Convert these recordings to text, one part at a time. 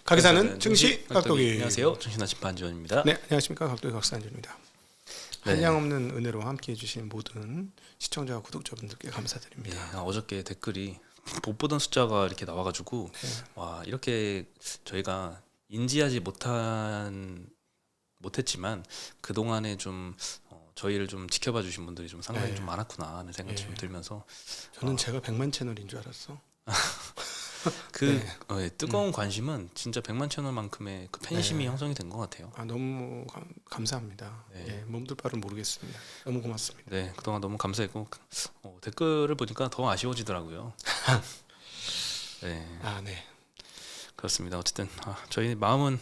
가게사는 증시 각도기. 안녕하세요. 증시나침반 안지원입니다. 네, 안녕하십니까. 각도기 각사 안지원입니다. 네. 한량없는 은혜로 함께해 주신 모든 시청자와 구독자분들께 감사드립니다. 네, 어저께 댓글이 못 보던 숫자가 이렇게 나와가지고 네. 와 이렇게 저희가 인지하지 못했지만 그 동안에 좀 저희를 좀 지켜봐 주신 분들이 좀 상당히 네. 좀 많았구나 하는 생각이 네. 좀 들면서 저는 제가 100만 채널인 줄 알았어. 그 뜨거운 관심은 진짜 100만 채널만큼의 그 팬심이 네. 형성이 된 것 같아요. 너무 감사합니다. 네. 예, 몸둘 바를 모르겠습니다. 너무 고맙습니다. 네, 그동안 너무 감사했고 댓글을 보니까 더 아쉬워지더라고요. 네, 네. 그렇습니다. 어쨌든 저희 마음은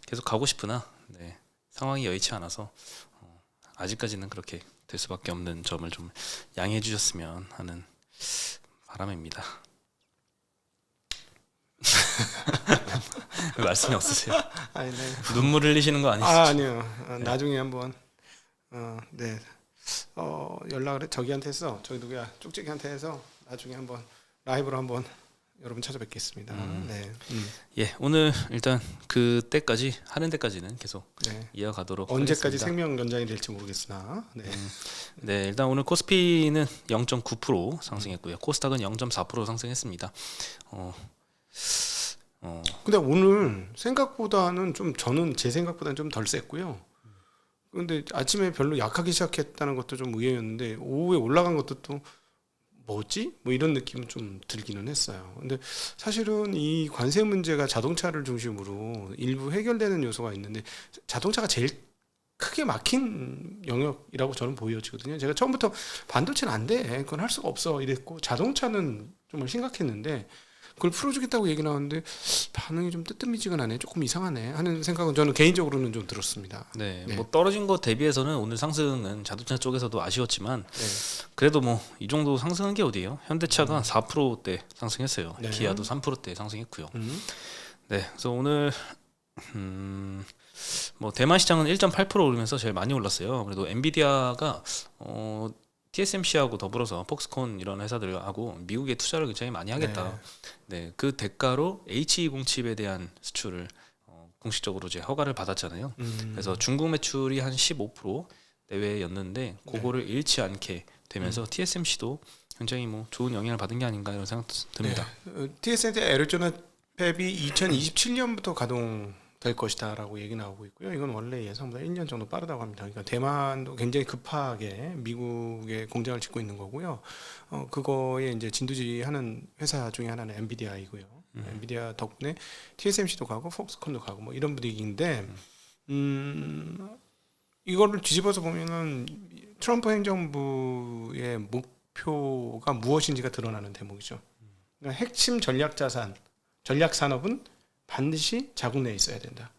계속 가고 싶으나 상황이 여의치 않아서 아직까지는 그렇게 될 수밖에 없는 점을 좀 양해해 주셨으면 하는 바람입니다. 왜 말씀이 없으세요? 네. 눈물 흘리시는 거 아니시죠? 아니요. 나중에 한번 네. 연락을 저기한테 해서 저기 누구야 쪽지기한테 해서 나중에 한번 라이브로 한번 여러분 찾아뵙겠습니다. 네. 예, 오늘 일단 그 때까지 하는 데까지는 계속 네. 이어가도록 언제까지 하겠습니다. 생명 연장이 될지 모르겠으나 네. 네, 일단 오늘 코스피는 0.9% 상승했고요. 코스닥은 0.4% 상승했습니다. 근데 오늘 생각보다는 좀 저는 제 생각보다는 좀 덜 셌고요. 근데 아침에 별로 약하게 시작했다는 것도 좀 의외였는데 오후에 올라간 것도 또 뭐지? 뭐 이런 느낌은 좀 들기는 했어요. 근데 사실은 이 관세 문제가 자동차를 중심으로 일부 해결되는 요소가 있는데 자동차가 제일 크게 막힌 영역이라고 저는 보여지거든요. 제가 처음부터 반도체는 안 돼. 그건 할 수가 없어. 이랬고 자동차는 정말 심각했는데 그걸 풀어주겠다고 얘기 나왔는데 반응이 좀 뜨뜻미지근하네. 조금 이상하네 하는 생각은 저는 개인적으로는 좀 들었습니다. 네, 네. 뭐 떨어진 것 대비해서는 오늘 상승은 자동차 쪽에서도 아쉬웠지만 네. 그래도 뭐 이 정도 상승한 게 어디예요? 현대차가 4%대 상승했어요. 네. 기아도 3%대 상승했고요. 음. 네, 그래서 오늘 뭐 대만 시장은 1.8% 오르면서 제일 많이 올랐어요. 그래도 엔비디아가 TSMC하고 더불어서 폭스콘 이런 회사들하고 미국에 투자를 굉장히 많이 하겠다. 네, 그 대가로 H20 칩에 대한 수출을 공식적으로 이제 허가를 받았잖아요. 그래서 중국 매출이 한 15% 내외였는데 그거를 잃지 않게 되면서 TSMC도 굉장히 뭐 좋은 영향을 받은 게 아닌가 이런 생각도 듭니다. TSMC 애리조나 팹이 2027년부터 가동될 것이다라고 얘기 나오고 있고요. 이건 원래 예상보다 1년 정도 빠르다고 합니다. 그러니까 대만도 굉장히 급하게 미국에 공장을 짓고 있는 거고요. 그거에 이제 진두지하는 회사 중에 하나는 엔비디아이고요. 엔비디아 덕분에 TSMC도 가고 폭스콘도 가고 뭐 이런 분위기인데 이거를 뒤집어서 보면은 트럼프 행정부의 목표가 무엇인지가 드러나는 대목이죠. 그러니까 핵심 전략 자산, 전략 산업은 반드시 자국 내에 있어야 된다.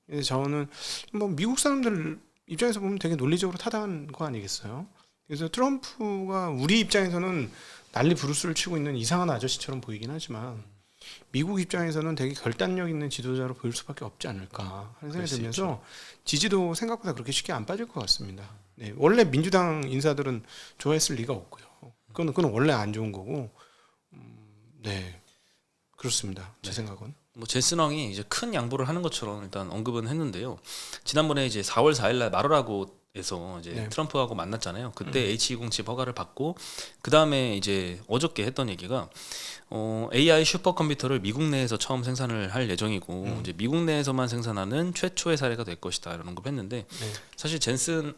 그래서 저는 뭐 미국 사람들 입장에서 보면 되게 논리적으로 타당한 거 아니겠어요? 그래서 트럼프가 우리 입장에서는 난리 부르스를 치고 있는 이상한 아저씨처럼 보이긴 하지만 미국 입장에서는 되게 결단력 있는 지도자로 보일 수밖에 없지 않을까 하는 생각이 들면서 지지도 생각보다 그렇게 쉽게 안 빠질 것 같습니다. 네, 원래 민주당 인사들은 좋아했을 리가 없고요. 그건 원래 안 좋은 거고, 네 그렇습니다. 제 생각은. 뭐 제스넌이 이제 큰 양보를 하는 것처럼 일단 언급은 했는데요. 지난번에 이제 4월 4일날 마르라고에서 이제 트럼프하고 만났잖아요. 그때 H20 칩 허가를 받고 그 다음에 이제 어저께 했던 얘기가 AI 슈퍼컴퓨터를 미국 내에서 처음 생산을 할 예정이고 이제 미국 내에서만 생산하는 최초의 사례가 될 것이다 이런 언급했는데 사실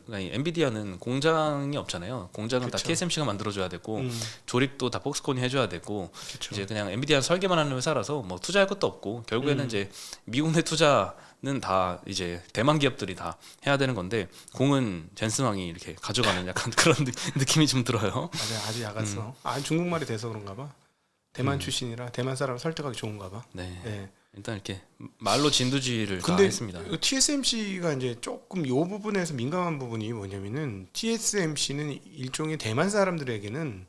엔비디아는 공장이 없잖아요. 공장은 다 TSMC가 만들어줘야 되고 조립도 다 폭스콘이 해줘야 되고 이제 그냥 엔비디아 설계만 하는 회사라서 뭐 투자할 것도 없고 결국에는 이제 미국 내 투자는 다 이제 대만 기업들이 다 해야 되는 건데 공은 젠슨 왕이 이렇게 가져가는 약간 그런 느낌이 좀 들어요. 아주 야갔어. 중국말이 돼서 그런가 봐. 대만 출신이라 대만 사람을 설득하기 좋은가 봐. 네. 일단 이렇게 말로 진두지휘를 다 근데 했습니다. TSMC가 이제 조금 이 부분에서 민감한 부분이 뭐냐면은 TSMC는 일종의 대만 사람들에게는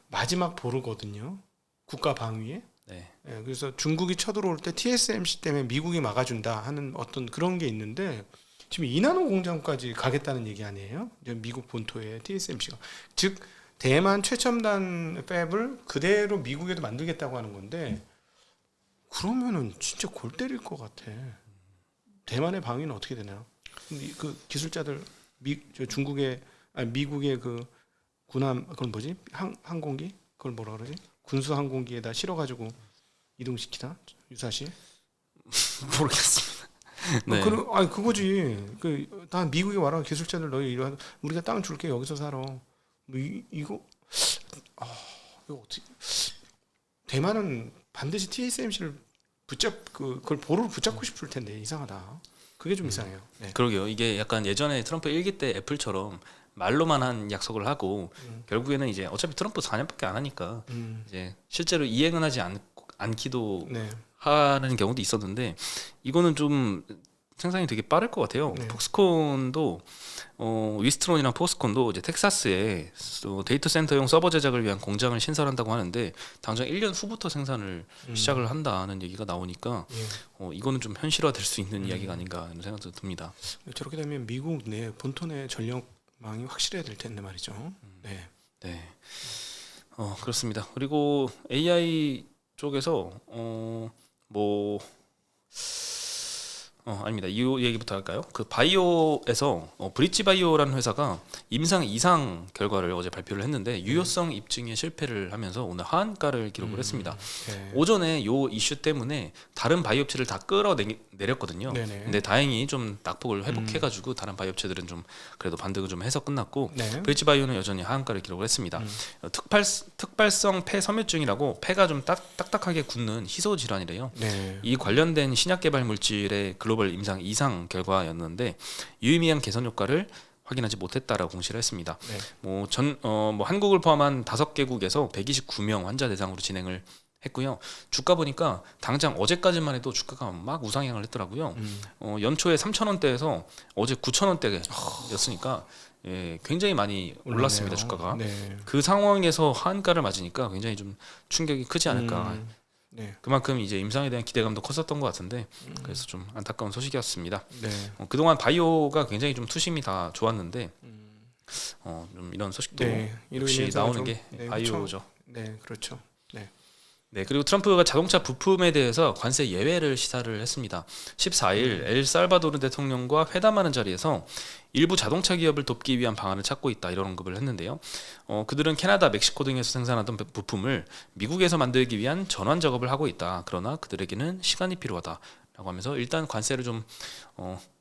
마지막 보루거든요. 국가 방위에. 네. 그래서 중국이 쳐들어올 때 TSMC 때문에 미국이 막아준다 하는 어떤 그런 게 있는데 지금 이나노 공장까지 가겠다는 얘기 아니에요? 미국 본토에 TSMC가 즉 대만 최첨단 팹을 그대로 미국에도 만들겠다고 하는 건데 그러면은 진짜 골 때릴 것 같아. 대만의 방위는 어떻게 되나요? 근데 그 기술자들 저 중국의 아니 미국의 그 군함 그건 뭐지? 항공기 그걸 뭐라 그러지? 군수 항공기에다 실어가지고 이동시키나 유사시? 모르겠습니다. 네. 아니 그거지. 그 다 미국에 와라 기술자들 너희 이러 우리가 땅 줄게 여기서 살아. 뭐 이거 이거 어떻게? 대만은 반드시 TSMC를 그걸 보루를 붙잡고 싶을 텐데 이상하다. 그게 좀 이상해요. 네. 그러게요. 이게 약간 예전에 트럼프 1기 때 애플처럼 말로만 한 약속을 하고 결국에는 이제 어차피 트럼프 4년밖에 안 하니까 이제 실제로 이행은 하지 않기도 네. 하는 경우도 있었는데 이거는 좀 생산이 되게 빠를 것 같아요. 네. 폭스콘도 위스트론이랑 폭스콘도 이제 텍사스에 데이터 센터용 서버 제작을 위한 공장을 신설한다고 하는데 당장 1년 후부터 생산을 시작을 한다는 얘기가 나오니까 예. 이거는 좀 현실화될 수 있는 이야기가 아닌가 하는 생각도 듭니다. 저렇게 되면 미국 내 본토 내 전력망이 확실해야 될 텐데 말이죠. 네. 네. 그렇습니다. 그리고 AI 쪽에서 아닙니다. 이 얘기부터 할까요? 그 바이오에서 브릿지 바이오라는 회사가 임상 이상 결과를 어제 발표를 했는데 유효성 입증에 실패를 하면서 오늘 하한가를 기록을 했습니다. 네. 오전에 요 이슈 때문에 다른 바이오업체를 다 끌어내렸거든요. 네네. 근데 다행히 좀 낙폭을 회복해가지고 다른 바이오업체들은 좀 그래도 반등을 좀 해서 끝났고 네. 브릿지 바이오는 여전히 하한가를 기록을 했습니다. 특발성 폐 섬유증이라고 폐가 좀 딱딱하게 굳는 희소 질환이래요. 네. 이 관련된 신약 개발 물질의 글로벌 임상 이상 결과였는데 유의미한 개선 효과를 확인하지 못했다라고 공시를 했습니다. 네. 한국을 포함한 5개국에서 129명 환자 대상으로 진행을 했고요. 주가 보니까 당장 어제까지만 해도 주가가 막 우상향을 했더라고요. 연초에 3,000원대에서 어제 9,000원대였으니까 굉장히 많이 올랐습니다. 주가가. 네. 그 상황에서 하한가를 맞으니까 굉장히 좀 충격이 크지 않을까. 네. 그만큼 이제 임상에 대한 기대감도 컸었던 것 같은데 그래서 좀 안타까운 소식이었습니다. 네. 그동안 바이오가 굉장히 좀 투심이 다 좋았는데 좀 이런 소식도 이로 역시 인해서 나오는 좀, 게 네, 바이오죠. 네, 그렇죠. 네. 네, 그리고 트럼프가 자동차 부품에 대해서 관세 예외를 시사를 했습니다. 14일 엘살바도르 대통령과 회담하는 자리에서 일부 자동차 기업을 돕기 위한 방안을 찾고 있다 이런 언급을 했는데요. 그들은 캐나다, 멕시코 등에서 생산하던 부품을 미국에서 만들기 위한 전환 작업을 하고 있다. 그러나 그들에게는 시간이 필요하다라고 하면서 일단 관세를 좀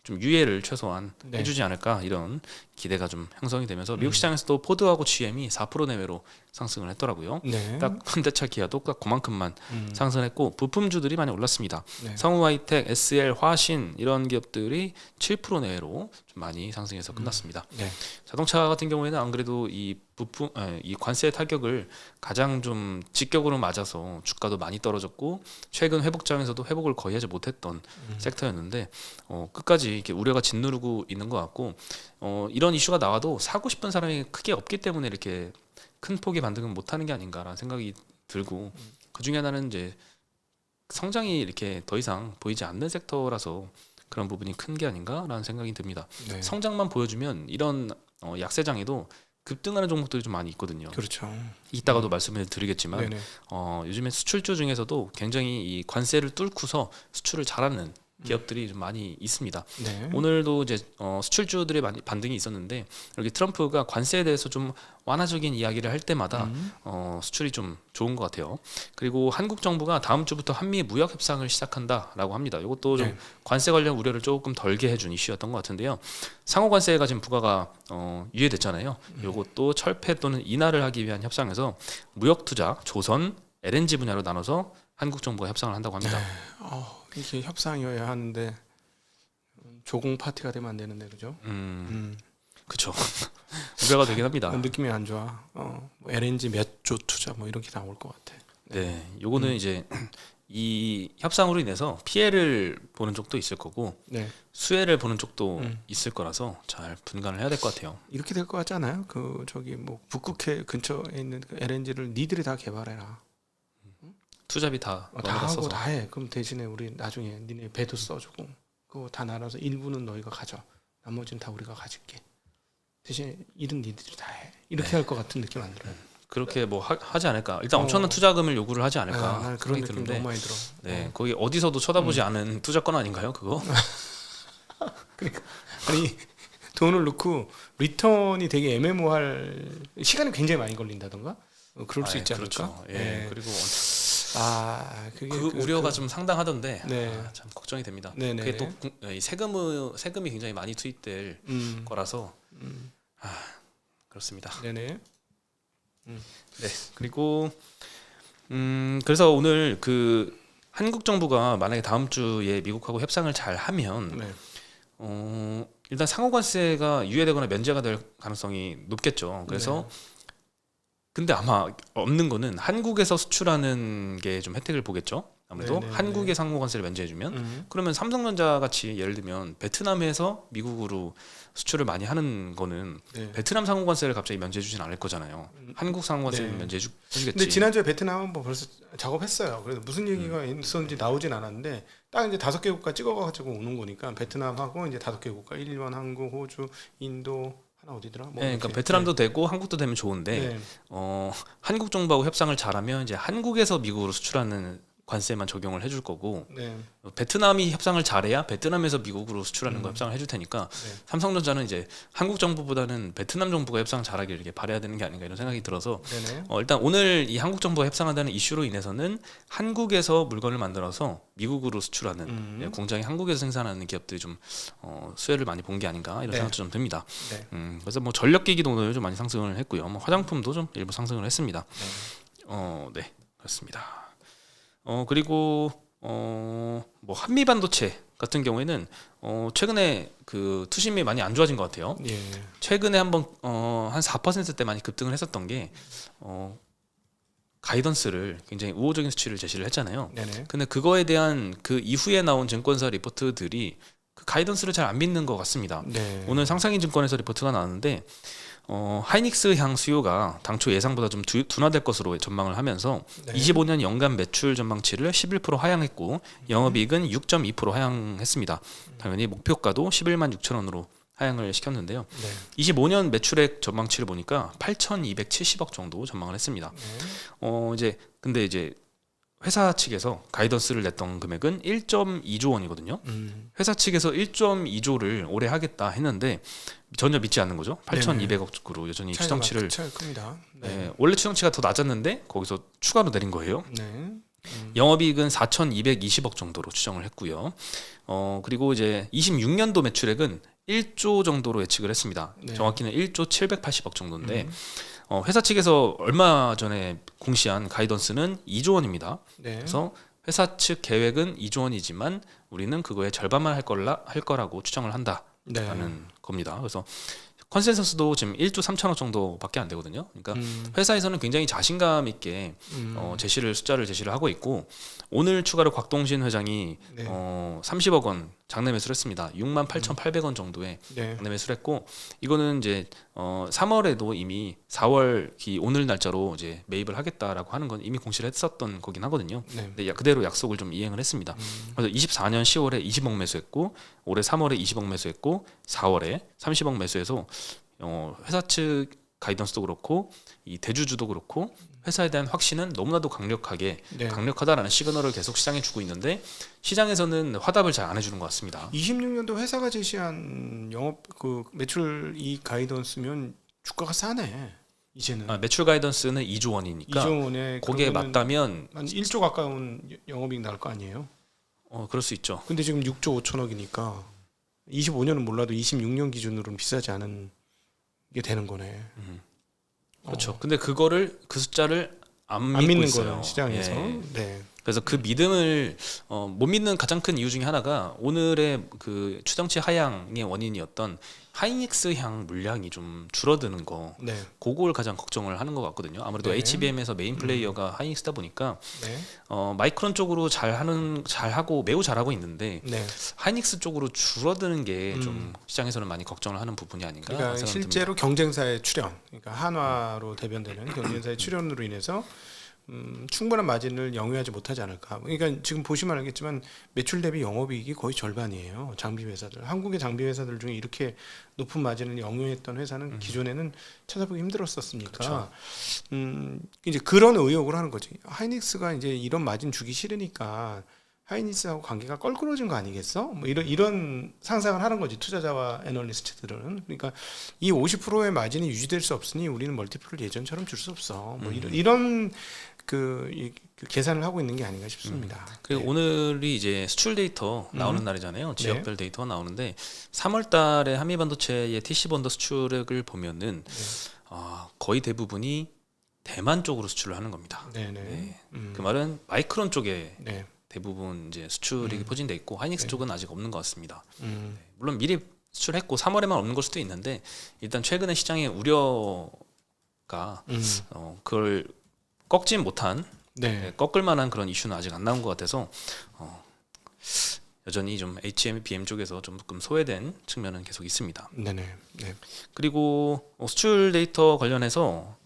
유예를 최소한 네. 해주지 않을까 이런 기대가 좀 형성이 되면서 미국 시장에서도 포드하고 GM이 4% 내외로 상승을 했더라고요. 네. 딱 현대차, 기아도 딱 그만큼만 상승했고 부품주들이 많이 올랐습니다. 네. 성우 하이텍, SL, 화신 이런 기업들이 7% 내외로 좀 많이 상승해서 끝났습니다. 네. 자동차 같은 경우에는 안 그래도 이 관세 타격을 가장 좀 직격으로 맞아서 주가도 많이 떨어졌고 최근 회복장에서도 회복을 거의 하지 못했던 섹터였는데 끝까지 이렇게 우려가 짓누르고 있는 것 같고 이런 이슈가 나와도 사고 싶은 사람이 크게 없기 때문에 이렇게 큰 폭의 반등은 못하는 게 아닌가라는 생각이 들고 그 중에 하나는 이제 성장이 이렇게 더 이상 보이지 않는 섹터라서 그런 부분이 큰 게 아닌가라는 생각이 듭니다. 네. 성장만 보여주면 이런 약세장에도 급등하는 종목들이 좀 많이 있거든요. 그렇죠. 이따가도 말씀을 드리겠지만 네네. 요즘에 수출주 중에서도 굉장히 이 관세를 뚫고서 수출을 잘하는 기업들이 좀 많이 있습니다. 네. 오늘도 이제 수출주들의 반등이 있었는데 여기 트럼프가 관세에 대해서 좀 완화적인 이야기를 할 때마다 수출이 좀 좋은 것 같아요. 그리고 한국 정부가 다음 주부터 한미 무역 협상을 시작한다라고 합니다. 이것도 좀 네. 관세 관련 우려를 조금 덜게 해준 이슈였던 것 같은데요. 상호 관세가 지금 부과가 유예됐잖아요. 이것도 철폐 또는 인하를 하기 위한 협상에서 무역 투자, 조선, LNG 분야로 나눠서 한국 정부가 협상을 한다고 합니다. 이게 협상이어야 하는데 조공 파티가 되면 안 되는데 그죠? 그렇죠. 우려가 되긴 합니다. 느낌이 안 좋아. 뭐 LNG 몇 조 투자 뭐 이렇게 나올 것 같아. 네, 요거는 이제 이 협상으로 인해서 피해를 보는 쪽도 있을 거고 네. 수혜를 보는 쪽도 있을 거라서 잘 분간을 해야 될 것 같아요. 이렇게 될 것 같지 않아요? 그 저기 뭐 북극해 근처에 있는 그 LNG를 니들이 다 개발해라. 투자비 다 다 너네가 하고 써서. 다 해. 그럼 대신에 우리 나중에 니네 배도 써주고 그거 다 나눠서 일부는 너희가 가져. 나머지는 다 우리가 가질게. 대신에 일은 니들이 다 해. 이렇게 할 것 같은 느낌 안 들어요? 그렇게 뭐 하지 않을까. 일단 엄청난 투자금을 요구를 하지 않을까 난 그런 생각이 느낌 드는데. 너무 많이 들어. 네, 거기 어디서도 쳐다보지 않은 투자권 아닌가요, 그거? 그러니까 아니 돈을 넣고 리턴이 되게 애매모할 시간이 굉장히 많이 걸린다던가 그럴 수 있지 않을까? 그렇죠. 예. 그리고 그게 그 우려가 좀 상당하던데 네. 참 걱정이 됩니다. 네네. 그게 또 이 세금이 굉장히 많이 투입될 거라서 그렇습니다. 네네. 네. 그리고 그래서 오늘 그 한국 정부가 만약에 다음 주에 미국하고 협상을 잘 하면 네. 일단 상호관세가 유예되거나 면제가 될 가능성이 높겠죠. 그래서 근데 아마 없는 거는 한국에서 수출하는 게 좀 혜택을 보겠죠. 아무래도 네네네. 한국의 상호관세를 면제해주면 그러면 삼성전자 같이 예를 들면 베트남에서 미국으로 수출을 많이 하는 거는 네. 베트남 상호관세를 갑자기 면제해주진 않을 거잖아요. 한국 상호관세를 네. 면제해주겠지. 근데 지난주에 베트남은 뭐 벌써 작업했어요. 그래서 무슨 얘기가 있었는지 나오진 않았는데 딱 이제 5개 국가 찍어가지고 오는 거니까 베트남하고 이제 5개 국가 일본, 한국, 호주, 인도 하나 어디더라? 뭐 네, 그러니까 이렇게. 베트남도 되고 한국도 되면 좋은데 네. 한국 정부하고 협상을 잘하면 이제 한국에서 미국으로 수출하는 관세만 적용을 해줄 거고 네. 베트남이 협상을 잘해야 베트남에서 미국으로 수출하는 거 협상을 해줄 테니까 삼성전자는 이제 한국 정부보다는 베트남 정부가 협상 잘하기를 이렇게 바라야 되는 게 아닌가 이런 생각이 들어서 네네. 일단 오늘 이 한국 정부가 협상한다는 이슈로 인해서는 한국에서 물건을 만들어서 미국으로 수출하는 공장이 한국에서 생산하는 기업들이 좀 수혜를 많이 본 게 아닌가 이런 생각도 좀 듭니다. 네. 그래서 뭐 전력기기도 오늘 좀 많이 상승을 했고요. 뭐 화장품도 좀 일부 상승을 했습니다. 네, 그렇습니다. 그리고 뭐 한미 반도체 같은 경우에는 최근에 그 투심이 많이 안 좋아진 것 같아요. 예. 최근에 한번 한 4%대 많이 급등을 했었던 게 가이던스를 굉장히 우호적인 수치를 제시를 했잖아요. 네네. 근데 그거에 대한 그 이후에 나온 증권사 리포트들이 그 가이던스를 잘 안 믿는 것 같습니다. 네. 오늘 상상인 증권에서 리포트가 나왔는데 하이닉스 향 수요가 당초 예상보다 좀 둔화될 것으로 전망을 하면서 25년 연간 매출 전망치를 11% 하향했고 영업이익은 6.2% 하향했습니다. 당연히 목표가도 11만 6천 원으로 하향을 시켰는데요. 25년 매출액 전망치를 보니까 8,270억 정도 전망을 했습니다. 이제 근데 이제 회사 측에서 가이던스를 냈던 금액은 1.2조 원이거든요. 회사 측에서 1.2조를 올해 하겠다 했는데 전혀 믿지 않는 거죠. 8,200억으로 여전히 추정치를 큽니다. 네, 원래 추정치가 더 낮았는데 거기서 추가로 내린 거예요. 네. 영업이익은 4,220억 정도로 추정을 했고요. 그리고 이제 26년도 매출액은 1조 정도로 예측을 했습니다. 정확히는 1조 780억 정도인데 회사 측에서 얼마 전에 공시한 가이던스는 2조 원입니다. 그래서 회사 측 계획은 2조 원이지만 우리는 그거의 절반만 할 거라고 추정을 한다라는 겁니다. 그래서 컨센서스도 지금 1조 3천억 정도밖에 안 되거든요. 그러니까 회사에서는 굉장히 자신감 있게 숫자를 제시를 하고 있고 오늘 추가로 곽동신 회장이 30억 원 장내 매수를 했습니다. 6만 8,800원 정도의 장내 매수를 했고 이거는 이제 3월에도 이미 4월 오늘 날짜로 이제 매입을 하겠다라고 하는 건 이미 공시를 했었던 거긴 하거든요. 근데 그대로 약속을 좀 이행을 했습니다. 그래서 24년 10월에 20억 매수했고 올해 3월에 20억 매수했고 4월에 30억 매수해서 회사 측 가이던스도 그렇고 이 대주주도 그렇고 회사에 대한 확신은 너무나도 강력하다라는 시그널을 계속 시장에 주고 있는데 시장에서는 화답을 잘 안 해주는 것 같습니다. 26년도 회사가 제시한 영업 그 매출 이 가이던스면 주가가 싸네. 이제는 매출 가이던스는 2조 원이니까 2조 원에 거기에 맞다면 한 1조 가까운 영업이익 나올 거 아니에요? 그럴 수 있죠. 근데 지금 6조 5천억이니까 25년은 몰라도 26년 기준으로는 비싸지 않은 게 되는 거네. 그렇죠. 근데 그거를 그 숫자를 안 믿는 있어요. 거예요 시장에서. 네. 그래서 그 믿음을 못 믿는 가장 큰 이유 중에 하나가 오늘의 그 추정치 하향의 원인이었던 하이닉스 향 물량이 좀 줄어드는 거. 그걸 가장 걱정을 하는 것 같거든요. 아무래도 HBM에서 메인 플레이어가 하이닉스다 보니까 마이크론 쪽으로 잘하고 매우 잘하고 있는데 하이닉스 쪽으로 줄어드는 게 좀 시장에서는 많이 걱정을 하는 부분이 아닌가. 그러니까 실제로 경쟁사의 출현, 그러니까 한화로 대변되는 경쟁사의 출현으로 인해서 충분한 마진을 영위하지 못하지 않을까. 그러니까 지금 보시면 알겠지만 매출 대비 영업이익이 거의 절반이에요. 장비 회사들. 한국의 장비 회사들 중에 이렇게 높은 마진을 영위했던 회사는 기존에는 찾아보기 힘들었었으니까. 그렇죠. 이제 그런 의혹을 하는 거지. 하이닉스가 이제 이런 마진 주기 싫으니까 하이닉스하고 관계가 껄끄러진 거 아니겠어? 뭐 이런 상상을 하는 거지, 투자자와 애널리스트들은. 그러니까 이 50%의 마진이 유지될 수 없으니 우리는 멀티플을 예전처럼 줄 수 없어. 뭐 이런 그 계산을 하고 있는 게 아닌가 싶습니다. 그리고 네. 오늘이 이제 수출 데이터 나오는 날이잖아요. 지역별 데이터가 나오는데 3월달에 한미반도체의 TC 번더 수출액을 보면은 거의 대부분이 대만 쪽으로 수출을 하는 겁니다. 네네. 네. 그 말은 마이크론 쪽에 네. 대부분 이제 수출이 포진돼 있고 하이닉스 쪽은 아직 없는 것 같습니다. 음. 물론 미리 수출했고 3월에만 없는 걸 수도 있는데 일단 최근에 시장의 우려가 그걸 꺾지 못한 네. 꺾을 만한 그런 이슈는 아직 안 나온 것 같아서 여전히 좀 HMBM 쪽에서 조금 소외된 측면은 계속 있습니다. 네네. 네. 그리고 수출 데이터 관련해서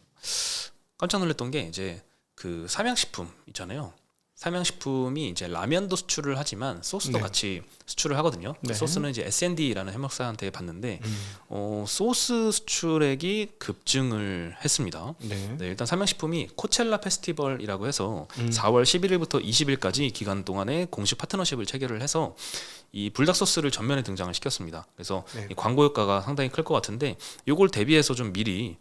깜짝 놀랐던 게 이제 그 삼양식품 있잖아요. 삼양식품이 이제 라면도 수출을 하지만 소스도 네. 같이 수출을 하거든요. 네. 소스는 이제 S&D라는 해먹사한테 봤는데 소스 수출액이 급증을 했습니다. 네. 네, 일단 삼양식품이 코첼라 페스티벌이라고 해서 4월 11일부터 20일까지 기간 동안에 공식 파트너십을 체결을 해서 이 불닭 소스를 전면에 등장을 시켰습니다. 그래서 네. 이 광고 효과가 상당히 클 것 같은데 이걸 대비해서 좀 미리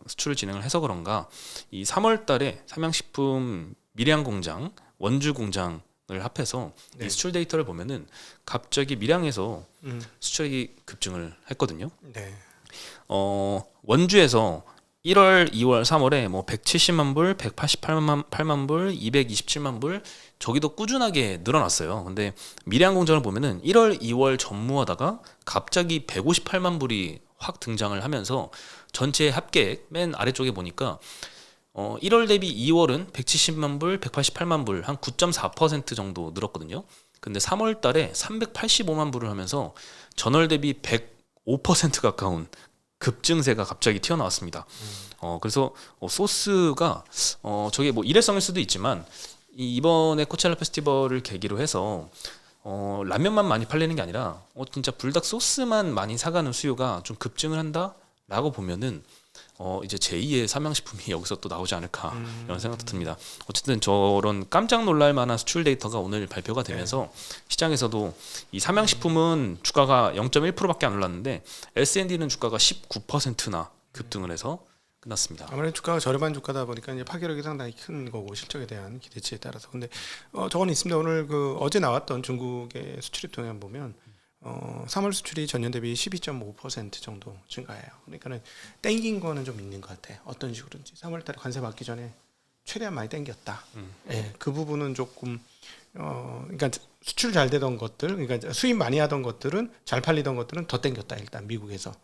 수출을 진행을 해서 그런가 이 3월달에 삼양식품 밀양 공장, 원주 공장을 합해서 네. 이 수출 데이터를 보면은 갑자기 밀양에서 수출액이 급증을 했거든요. 네. 원주에서 1월, 2월, 3월에 뭐 170만 불, 188만 불, 227만 불 저기도 꾸준하게 늘어났어요. 근데 밀양 공장을 보면은 1월, 2월 전무하다가 갑자기 158만 불이 확 등장을 하면서 전체 합계액 맨 아래쪽에 보니까 1월 대비 2월은 170만 불, 188만 불, 한 9.4% 정도 늘었거든요. 근데 3월 달에 385만 불을 하면서 전월 대비 105% 가까운 급증세가 갑자기 튀어나왔습니다. 그래서 소스가 저게 뭐 일회성일 수도 있지만 이번에 코첼라 페스티벌을 계기로 해서 라면만 많이 팔리는 게 아니라 진짜 불닭 소스만 많이 사가는 수요가 좀 급증을 한다라고 보면은 이제 제2의 삼양식품이 여기서 또 나오지 않을까 이런 생각도 듭니다. 어쨌든 저런 깜짝 놀랄 만한 수출 데이터가 오늘 발표가 되면서 시장에서도 이 삼양식품은 주가가 0.1%밖에 안 올랐는데 S&D는 주가가 19%나 급등을 해서 끝났습니다. 아무래도 주가가 저렴한 주가다 보니까 이제 파괴력이 상당히 큰 거고 실적에 대한 기대치에 따라서. 근데 저건 있습니다. 오늘 그 어제 나왔던 중국의 수출입 동향 보면 3월 수출이 전년 대비 12.5% 정도 증가해요. 그러니까는 땡긴 거는 좀 있는 것 같아요. 어떤 식으로든지 3월달에 관세 받기 전에 최대한 많이 땡겼다. 예, 그 부분은 조금 그러니까 수출 잘 되던 것들, 그러니까 수입 많이 하던 것들은 잘 팔리던 것들은 더 땡겼다. 일단 미국에서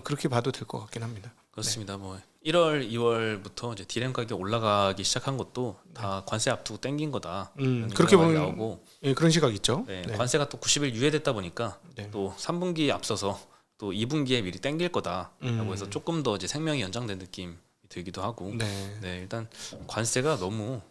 그렇게 봐도 될 것 같긴 합니다. 그렇습니다. 뭐 1월, 2월부터 이제 디램 가격 올라가기 시작한 것도 다 관세 앞두고 땡긴 거다. 그렇게 보면 나오고 예, 그런 시각 있죠. 네, 네. 관세가 또 90일 유예됐다 보니까 네. 또 3분기에 앞서서 또 2분기에 미리 땡길 거다라고 해서 조금 더 이제 생명이 연장된 느낌이 들기도 하고 네. 네, 일단 관세가 너무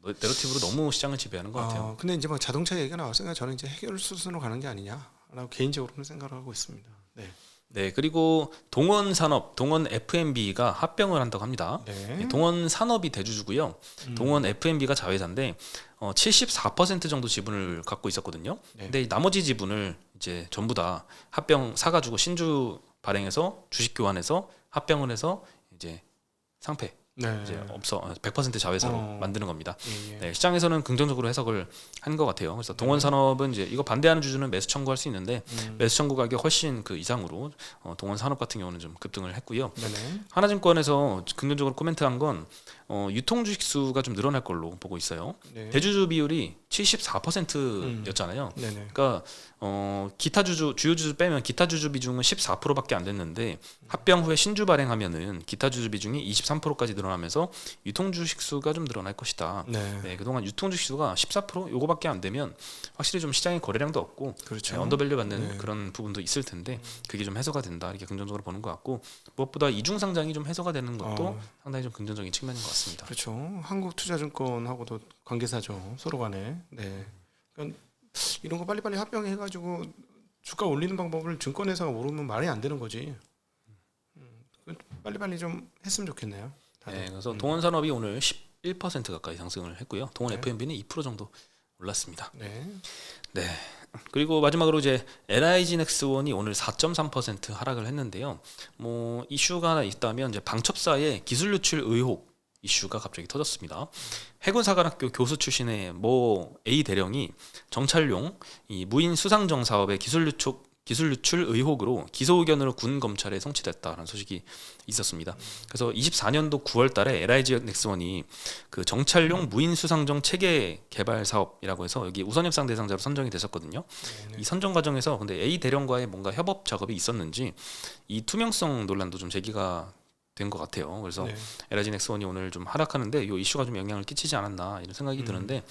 내러티브로 너무 시장을 지배하는 것 같아요. 근데 이제 뭐 자동차 얘기가 나왔으니까 저는 이제 해결 수순으로 가는 게 아니냐라고 개인적으로는 생각을 하고 있습니다. 네. 네, 그리고 동원 산업, 동원 F&B가 합병을 한다고 합니다. 네. 동원 산업이 대주주고요. 동원 F&B가 자회사인데 74% 정도 지분을 갖고 있었거든요. 네. 근데 나머지 지분을 이제 전부 다 합병 사가지고 신주 발행해서 주식 교환해서 합병을 해서 이제 상패 네. 이제 100% 자회사로 어. 만드는 겁니다. 예. 네, 시장에서는 긍정적으로 해석을 한 것 같아요. 그래서 동원 산업은 이제 이거 반대하는 주주는 매수 청구할 수 있는데 매수 청구 가격 훨씬 그 이상으로 동원 산업 같은 경우는 좀 급등을 했고요. 네네. 하나증권에서 긍정적으로 코멘트한 건 유통 주식 수가 좀 늘어날 걸로 보고 있어요. 네. 대주주 비율이 74%였잖아요. 네네. 그러니까 기타 주주 주요 주주 빼면 기타 주주 비중은 14%밖에 안 됐는데 합병 후에 신주 발행하면은 기타 주주 비중이 23%까지 늘어나면서 유통 주식 수가 좀 늘어날 것이다. 네. 네, 그동안 유통 주식 수가 14% 요거밖에 안 되면 확실히 좀 시장의 거래량도 없고 그렇죠. 네, 언더밸류 받는 네. 그런 부분도 있을 텐데 그게 좀 해소가 된다 이렇게 긍정적으로 보는 것 같고 무엇보다 이중 상장이 좀 해소가 되는 것도 상당히 좀 긍정적인 측면인 것 같습니다. 그렇죠. 한국투자증권하고도 관계사죠. 서로 간에. 네. 그러니까 이런 거 빨리빨리 합병해가지고 주가 올리는 방법을 증권회사가 모르면 말이 안 되는 거지. 빨리빨리 좀 했으면 좋겠네요. 다들. 네, 그래서 동원 산업이 오늘 11% 가까이 상승을 했고요. 동원 네. FMB는 2% 정도 올랐습니다. 네. 네. 그리고 마지막으로 이제 LIG 넥스원이 오늘 4.3% 하락을 했는데요. 뭐 이슈가 하나 있다면 이제 방첩사의 기술 유출 의혹 이슈가 갑자기 터졌습니다. 해군사관학교 교수 출신의 모 A 대령이 정찰용 이 무인 수상정 사업의 기술 유출 의혹으로 기소 의견으로 군 검찰에 송치됐다라는 소식이 있었습니다. 그래서 24년도 9월달에 LIG 넥스원이 그 정찰용 무인 수상정 체계 개발 사업이라고 해서 여기 우선 협상 대상자로 선정이 됐었거든요. 네. 이 선정 과정에서 근데 A 대령과의 뭔가 협업 작업이 있었는지 이 투명성 논란도 좀 제기가 된 것 같아요. 그래서 네. LIG 넥스원이 오늘 좀 하락하는데 이 이슈가 좀 영향을 끼치지 않았나 이런 생각이 드는데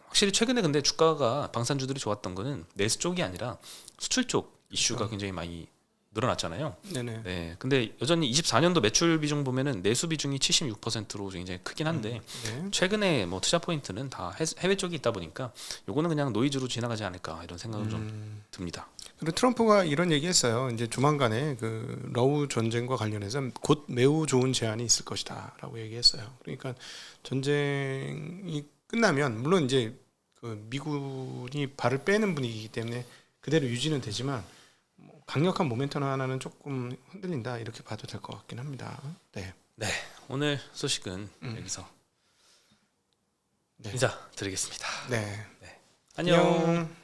확실히 최근에 근데 주가가 방산주들이 좋았던 거는 내수 쪽이 아니라 수출 쪽 이슈가 그렇죠. 굉장히 많이 늘어났잖아요. 네네. 네, 근데 여전히 24년도 매출 비중 보면은 내수 비중이 76%로 굉장히 크긴 한데 네. 최근에 뭐 투자 포인트는 다 해외 쪽이 있다 보니까 요거는 그냥 노이즈로 지나가지 않을까 이런 생각은 좀 듭니다. 그리고 트럼프가 이런 얘기했어요. 이제 조만간에 그 러우 전쟁과 관련해서 곧 매우 좋은 제안이 있을 것이다라고 얘기했어요. 그러니까 전쟁이 끝나면 물론 이제 그 미군이 발을 빼는 분위기이기 때문에 그대로 유지는 되지만 뭐 강력한 모멘텀 하나는 조금 흔들린다 이렇게 봐도 될 것 같긴 합니다. 네. 네, 오늘 소식은 여기서 네. 인사드리겠습니다. 네. 안녕. 안녕.